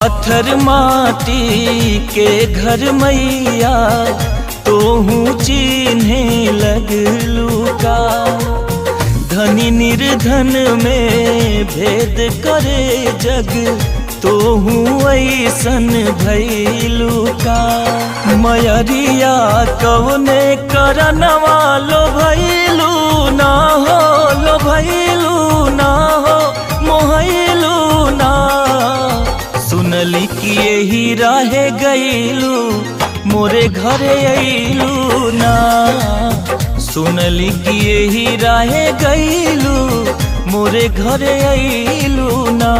पत्थर माटी के घर मैया तोहू चिन्हे लगलू का। धनी निर्धन में भेद करे जग तोहू ऐसन भैलू का। मयरिया कवने करनवा लो भैलू ना हो, लो भैलू ना हो, मोहलू ना। सुनली कि यही रहे गईलू मोरे घरे अइलू ना। सुनली कि यही रहे गईलू मोरे घरे अइलू ना।